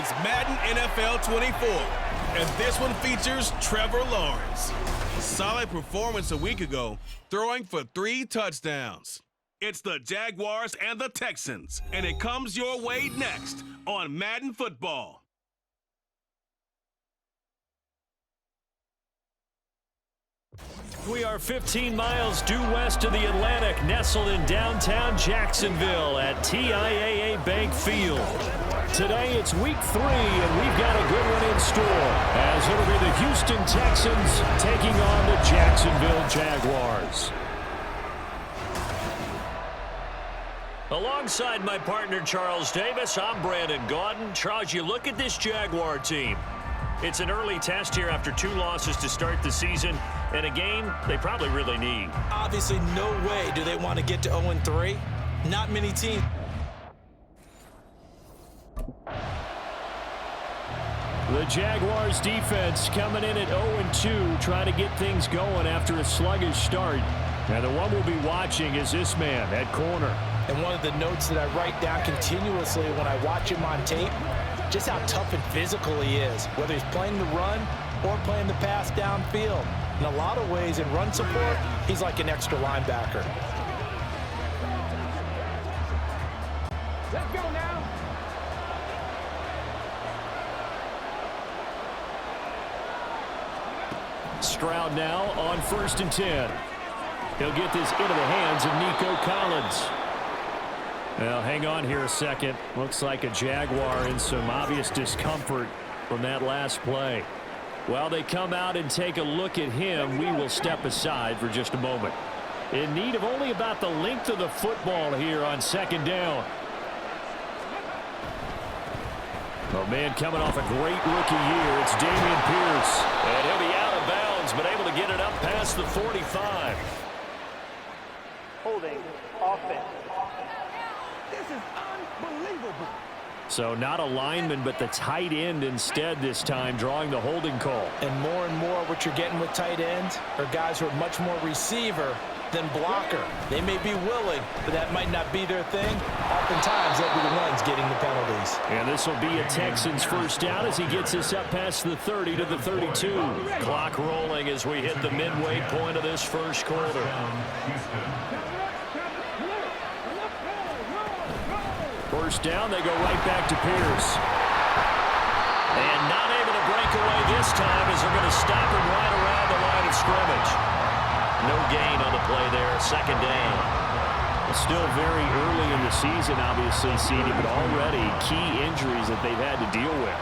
It's Madden NFL 24, and this one features Trevor Lawrence. Solid performance a week ago, throwing for 3 touchdowns. It's the Jaguars and the Texans, and it comes your way next on Madden Football. We are 15 miles due west of the Atlantic, nestled in downtown Jacksonville at TIAA Bank Field. Today it's week 3, and we've got a good one in store, as it'll be the Houston Texans taking on the Jacksonville Jaguars. Alongside my partner Charles Davis, I'm Brandon Gaudin. Charles, you look at this Jaguar team. It's an early test here after 2 losses to start the season, and a game they probably really need. Obviously, no way do they want to get to 0-3. Not many teams. The Jaguars defense coming in at 0-2, trying to get things going after a sluggish start. And the one we'll be watching is this man at corner. And one of the notes that I write down continuously when I watch him on tape, just how tough and physical he is, whether he's playing the run or playing the pass downfield. In a lot of ways, in run support, he's like an extra linebacker. Let's go now. Stroud now on 1st and 10. He'll get this into the hands of Nico Collins. Well, hang on here a second. Looks like a Jaguar in some obvious discomfort from that last play. While they come out and take a look at him, we will step aside for just a moment. In need of only about the length of the football here on 2nd down. Oh, man, coming off a great rookie year, it's Dameon Pierce. And he'll be out of bounds, but able to get it up past the 45. Holding offense. This is unbelievable. So not a lineman, but the tight end instead this time, drawing the holding call. And more what you're getting with tight ends are guys who are much more receiver than blocker. They may be willing, but that might not be their thing. Oftentimes, they'll be the ones getting the penalties. And this will be a Texans first down as he gets us up past the 30 to the 32. Clock rolling as we hit the midway point of this first quarter. First down, they go right back to Pierce. And not able to break away this time as they're going to stop him right around the line of scrimmage. No gain on the play there, 2nd down. Still very early in the season, obviously, CD, but already key injuries that they've had to deal with.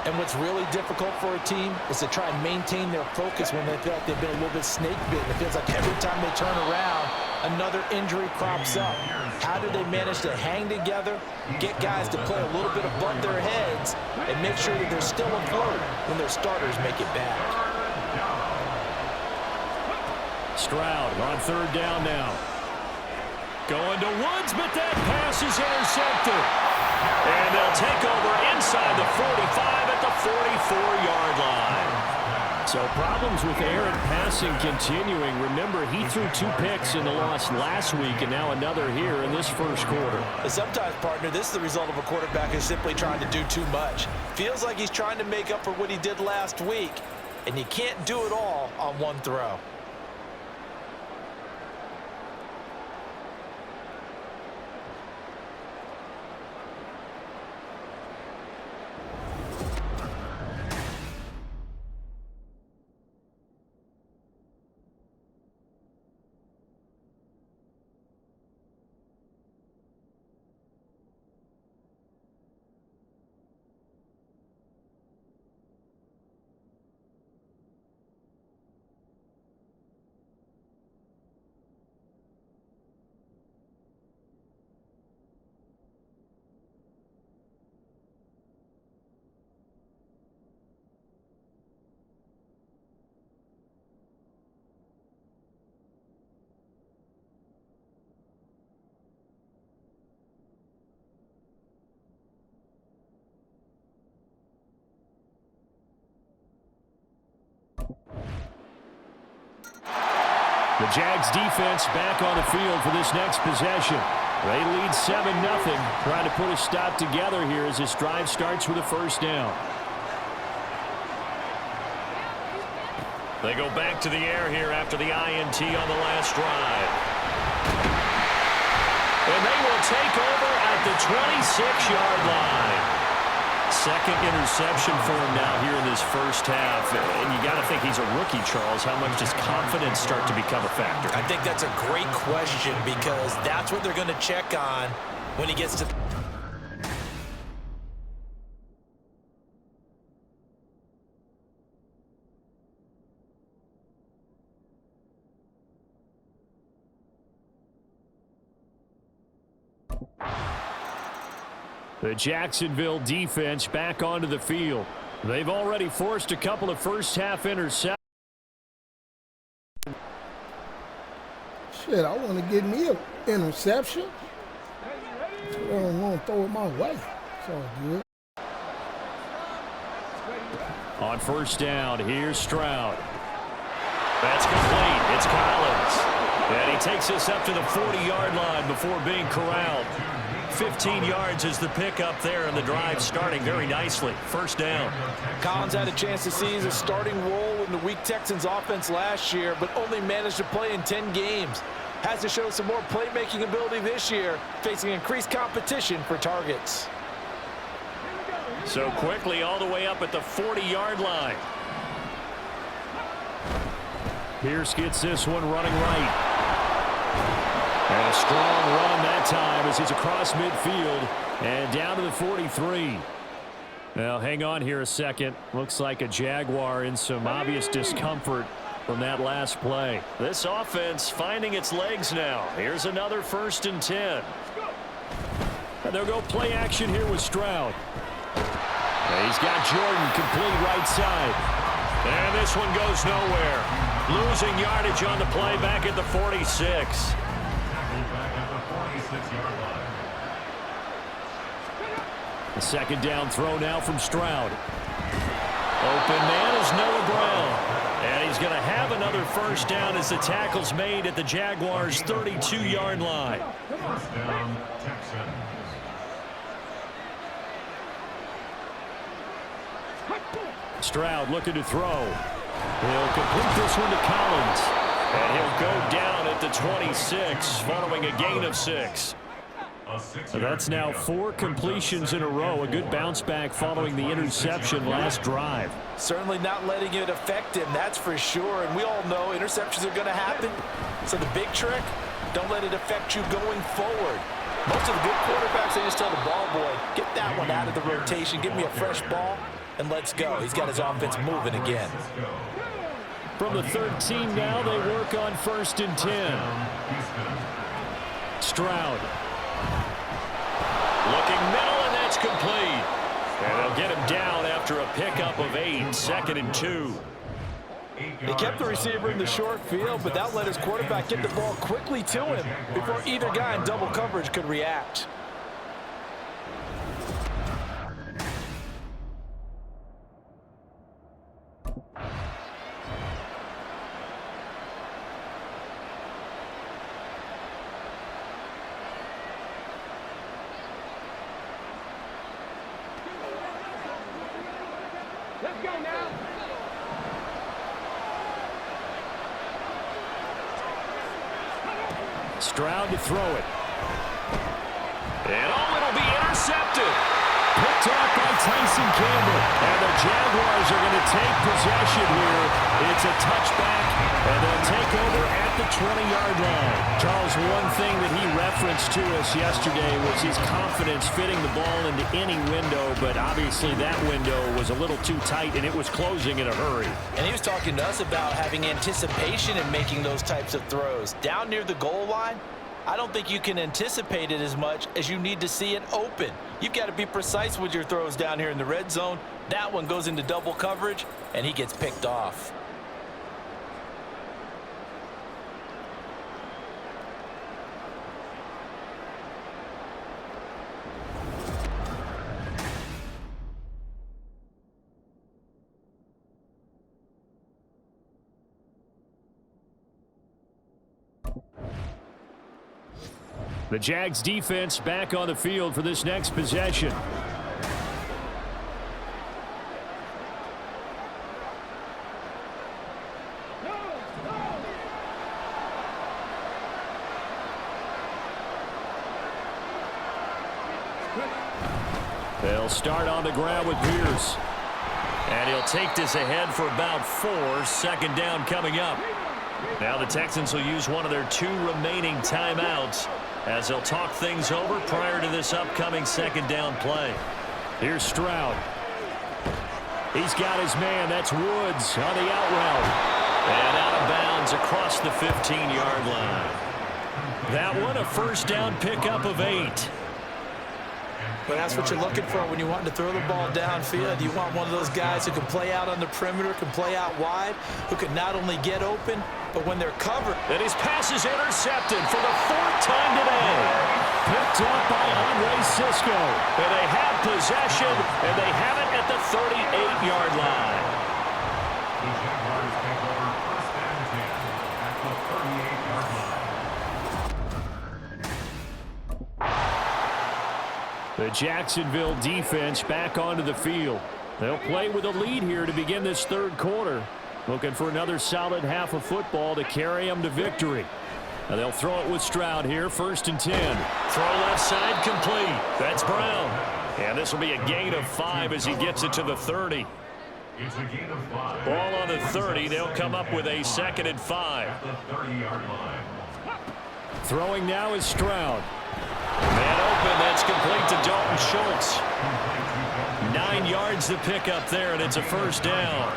And what's really difficult for a team is to try and maintain their focus when they feel like they've been a little bit snake-bitten. It feels like every time they turn around, another injury crops up. How do they manage to hang together, get guys to play a little bit above their heads, and make sure that they're still afloat when their starters make it back? Stroud on 3rd down now. Going to Woods, but that pass is intercepted. And they'll take over inside the 45 at the 44-yard line. So problems with errant passing continuing. Remember, he threw 2 picks in the loss last week, and now another here in this first quarter. Sometimes, partner, this is the result of a quarterback who's simply trying to do too much. Feels like he's trying to make up for what he did last week, and you can't do it all on one throw. The Jags defense back on the field for this next possession. They lead 7-0. Trying to put a stop together here as this drive starts with a first down. They go back to the air here after the INT on the last drive. And they will take over at the 26-yard line. Second interception for him now here in this first half. And you got to think he's a rookie, Charles. How much does confidence start to become a factor? I think that's a great question because that's what they're going to check on when he gets to... The Jacksonville defense back onto the field. They've already forced a couple of first-half interceptions. Shit, I want to get me an interception. I don't want to throw it my way. It's all good. On first down, here's Stroud. That's complete. It's Collins. And he takes us up to the 40-yard line before being corralled. 15 yards is the pickup there, and the drive starting very nicely. First down. Collins had a chance to seize a starting role in the weak Texans offense last year, but only managed to play in 10 games. Has to show some more playmaking ability this year, facing increased competition for targets. So quickly all the way up at the 40-yard line. Pierce gets this one running right. And a strong run that time as he's across midfield and down to the 43. Now, hang on here a second. Looks like a Jaguar in some obvious discomfort from that last play. This offense finding its legs now. Here's another 1st and 10. And they'll go play action here with Stroud. And he's got Jordan complete right side. And this one goes nowhere. Losing yardage on the play back at the 46. The second down throw now from Stroud. Open man is Noah Brown. And he's going to have another first down as the tackle's made at the Jaguars' 32-yard line. First down, Texans. Stroud looking to throw. He'll complete this one to Collins. And he'll go down at the 26 following a gain of 6. That's now 4 completions in a row. A good bounce back following the interception last drive. Certainly not letting it affect him, that's for sure. And we all know interceptions are going to happen. So the big trick, don't let it affect you going forward. Most of the good quarterbacks, they just tell the ball boy, get that one out of the rotation, give me a fresh ball, and let's go. He's got his offense moving again. From the 13 now, they work on 1st and 10. Stroud. Looking middle, and that's complete. And they'll get him down after a pickup of 8, 2nd and 2. He kept the receiver in the short field, but that let his quarterback get the ball quickly to him before either guy in double coverage could react. Let's go now. Stroud to throw it. And it'll be intercepted. Picked off by Tyson Campbell. And the Jaguars are going to take possession here. It's a touchback, and they'll take over at the 20-yard line. Charles, one thing that he referenced to us yesterday was his confidence fitting the ball into any window, but obviously that window was a little too tight, and it was closing in a hurry. And he was talking to us about having anticipation in making those types of throws. Down near the goal line, I don't think you can anticipate it as much as you need to see it open. You've got to be precise with your throws down here in the red zone. That one goes into double coverage, and he gets picked off. The Jags defense back on the field for this next possession. They'll start on the ground with Pierce. And he'll take this ahead for about 4. Second down coming up. Now the Texans will use one of their 2 remaining timeouts as they'll talk things over prior to this upcoming second down play. Here's Stroud. He's got his man. That's Woods on the out route. And out of bounds across the 15-yard line. That one a first down pickup of 8. But that's what you're looking for when you want to throw the ball downfield. You want one of those guys who can play out on the perimeter, can play out wide, who can not only get open, but when they're covered. And his pass is intercepted for the 4th time today. Picked up by Andre Cisco. And they have possession, and they have it at the 38-yard line. The Jaguars take over first and 10 at the 38-yard line. The Jacksonville defense back onto the field. They'll play with a lead here to begin this 3rd quarter. Looking for another solid half of football to carry them to victory. Now they'll throw it with Stroud here, 1st and 10. Throw left side complete. That's Brown. And this will be a gain of 5 as he gets it to the 30. It's a gain of 5. Ball on the 30. They'll come up with a 2nd and 5. At the 30-yard line. Throwing now is Stroud. Man open, that's complete to Dalton Schultz. 9 yards to pick up there, and it's a first down.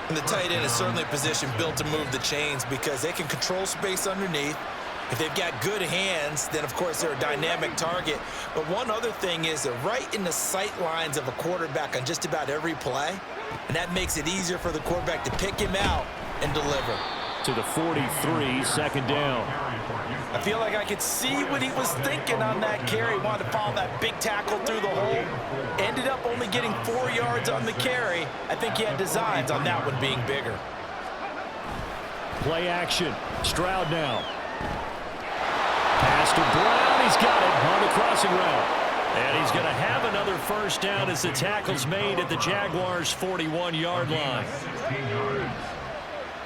And the tight end is certainly a position built to move the chains because they can control space underneath. If they've got good hands, then, of course, they're a dynamic target. But one other thing is they're right in the sight lines of a quarterback on just about every play, and that makes it easier for the quarterback to pick him out and deliver. To the 43, second down. I feel like I could see what he was thinking on that carry. Wanted to follow that big tackle through the hole. Ended up only getting 4 yards on the carry. I think he had designs on that one being bigger. Play action. Stroud now. Pass to Brown. He's got it on the crossing route. And he's going to have another first down as the tackle's made at the Jaguars' 41-yard line. 16 yards.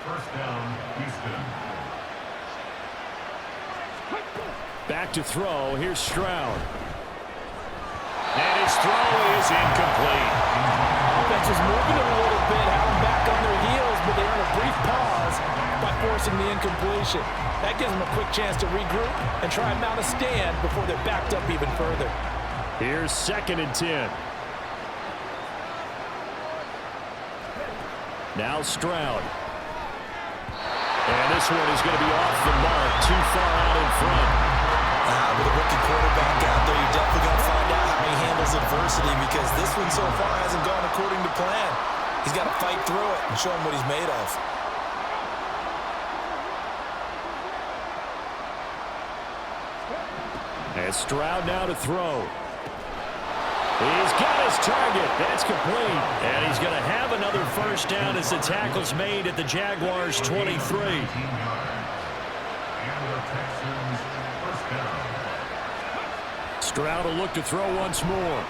First down, Houston. Back to throw. Here's Stroud. And his throw is incomplete. Offense is moving a little bit, having back on their heels, but they earn a brief pause by forcing the incompletion. That gives them a quick chance to regroup and try and mount a stand before they're backed up even further. Here's 2nd and 10. Now Stroud. And this one is going to be off the mark, too far out in front. With a rookie quarterback out there, you're definitely going to find out how he handles adversity because this one so far hasn't gone according to plan. He's got to fight through it and show him what he's made of. And Stroud now to throw. He's got his target. That's complete. And he's going to have another first down as the tackle's made at the Jaguars' 23. Stroud will look to throw once more.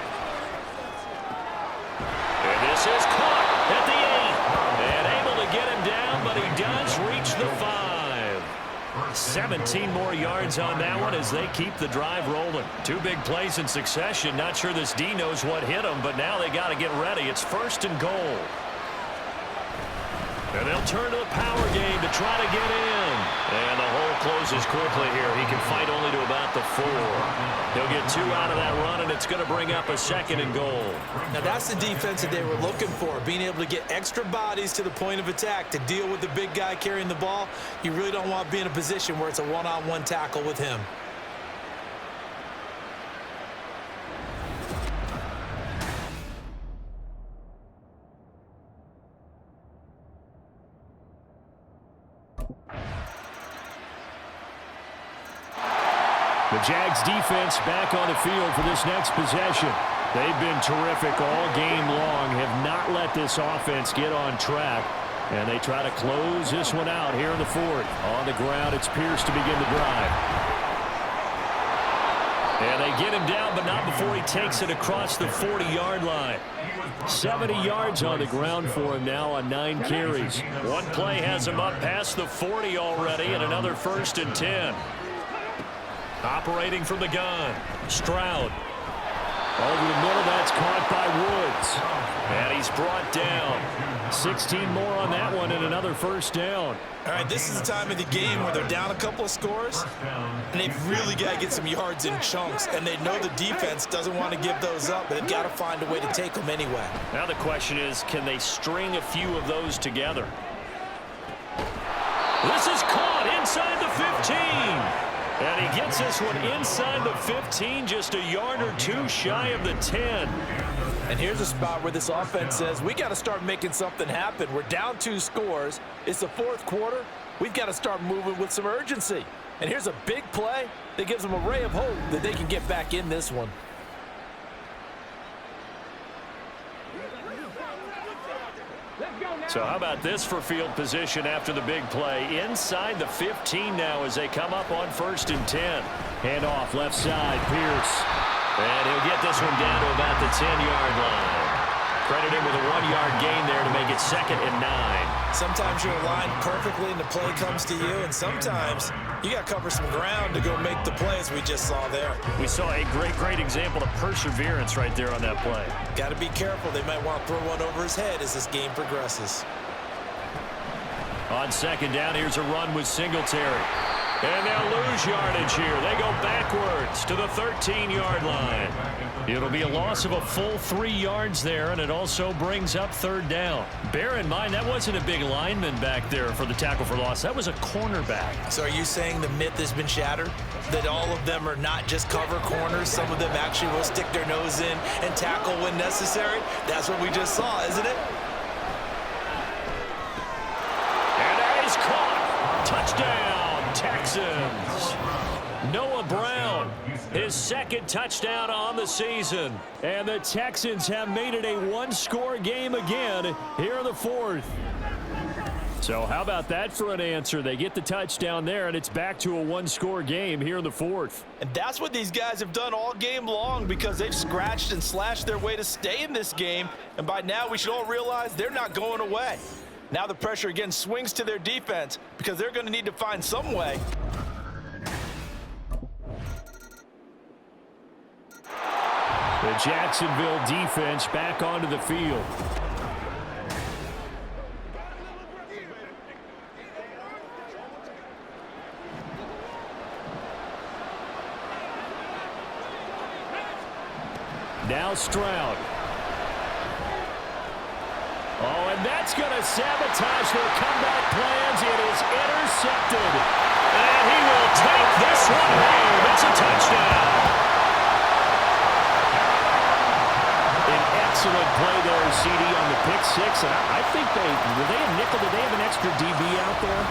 And this is caught at the 8. And able to get him down, but he does reach the 5. 17 more yards on that one as they keep the drive rolling. 2 big plays in succession. Not sure this D knows what hit them, but now they got to get ready. It's 1st and goal. And they'll turn to the power game to try to get in. And the hole closes quickly here. He can fight only to about the 4. He'll get 2 out of that run, and it's going to bring up a 2nd and goal. Now that's the defense that they were looking for, being able to get extra bodies to the point of attack to deal with the big guy carrying the ball. You really don't want to be in a position where it's a one-on-one tackle with him. The Jags defense back on the field for this next possession. They've been terrific all game long, have not let this offense get on track, and they try to close this one out here in the 4th. On the ground, it's Pierce to begin the drive. And they get him down, but not before he takes it across the 40-yard line. 70 yards on the ground for him now on 9 carries. One play has him up past the 40 already, and another 1st and 10. Operating from the gun, Stroud. Over the middle, that's caught by Woods. And he's brought down. 16 more on that one and another 1st down. All right, this is the time of the game where they're down a couple of scores, and they've really got to get some yards in chunks, and they know the defense doesn't want to give those up, but they've got to find a way to take them anyway. Now the question is, can they string a few of those together? This is caught inside the 15. And he gets this one inside the 15, just a yard or two shy of the 10. And here's a spot where this offense says, we got to start making something happen. We're down 2 scores. It's the 4th quarter. We've got to start moving with some urgency. And here's a big play that gives them a ray of hope that they can get back in this one. So how about this for field position after the big play? Inside the 15 now as they come up on 1st and 10. Handoff left side, Pierce. And he'll get this one down to about the 10-yard line. Credit him with a 1-yard gain there to make it 2nd and 9. Sometimes you're aligned perfectly and the play comes to you, and sometimes you got to cover some ground to go make the play, as we just saw there. We saw a great example of perseverance right there on that play. Got to be careful. They might want to throw one over his head as this game progresses. On 2nd down, here's a run with Singletary. And they'll lose yardage here. They go backwards to the 13-yard line. It'll be a loss of a full 3 yards there, and it also brings up 3rd down. Bear in mind, that wasn't a big lineman back there for the tackle for loss. That was a cornerback. So are you saying the myth has been shattered? That all of them are not just cover corners? Some of them actually will stick their nose in and tackle when necessary? That's what we just saw, isn't it? And that is caught. Touchdown, Texans. Noah Brown, his 2nd touchdown on the season. And the Texans have made it a 1-score game again here in the 4th. So how about that for an answer? They get the touchdown there, and it's back to a 1-score game here in the 4th. And that's what these guys have done all game long, because they've scratched and slashed their way to stay in this game. And by now, we should all realize they're not going away. Now the pressure again swings to their defense, because they're going to need to find some way. The Jacksonville defense back onto the field. Now Stroud. Oh, and that's going to sabotage their comeback plans. It is intercepted. And he will take this one home. It's a touchdown. Excellent play there, CD, on the pick 6. And I think were they a nickel? Did they have an extra DB out there?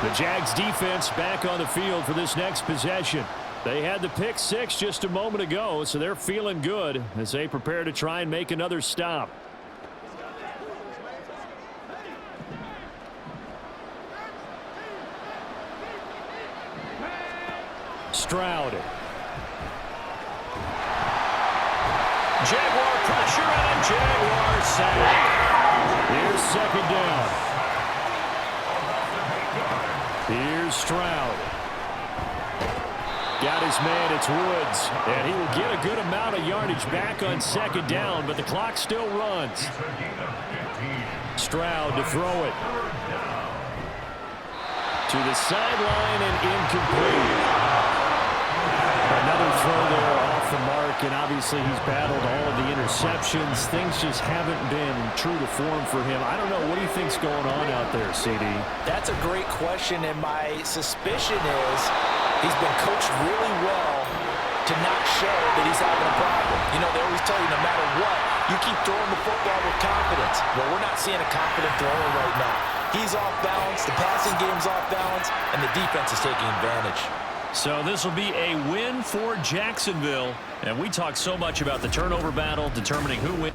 The Jags defense back on the field for this next possession. They had the pick 6 just a moment ago, so they're feeling good as they prepare to try and make another stop. Stroud. Jaguar pressure and a Jaguar sack. Here's 2nd down. Here's Stroud. Got his man, it's Woods. And he will get a good amount of yardage back on 2nd down, but the clock still runs. Stroud to throw it. To the sideline and incomplete. Another throw there off the mark, and obviously he's battled all of the interceptions. Things just haven't been true to form for him. I don't know. What do you think's going on out there, CD? That's a great question, and my suspicion is he's been coached really well to not show that he's having a problem. You know, they always tell you no matter what, you keep throwing the football with confidence. Well, we're not seeing a confident thrower right now. He's off balance, the passing game's off balance, and the defense is taking advantage. So this will be a win for Jacksonville. And we talk so much about the turnover battle, determining who wins.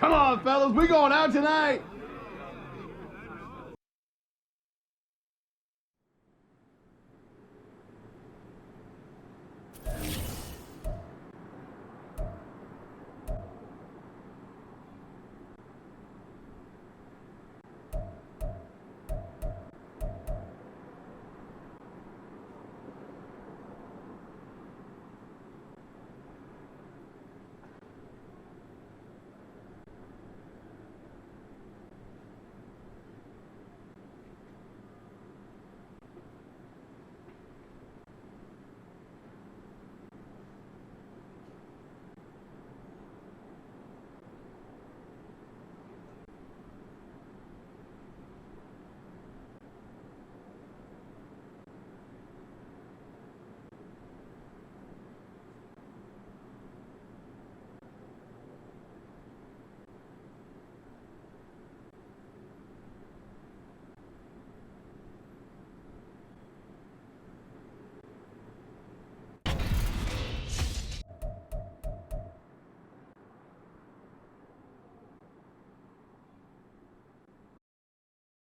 Come on, fellas, we going out tonight.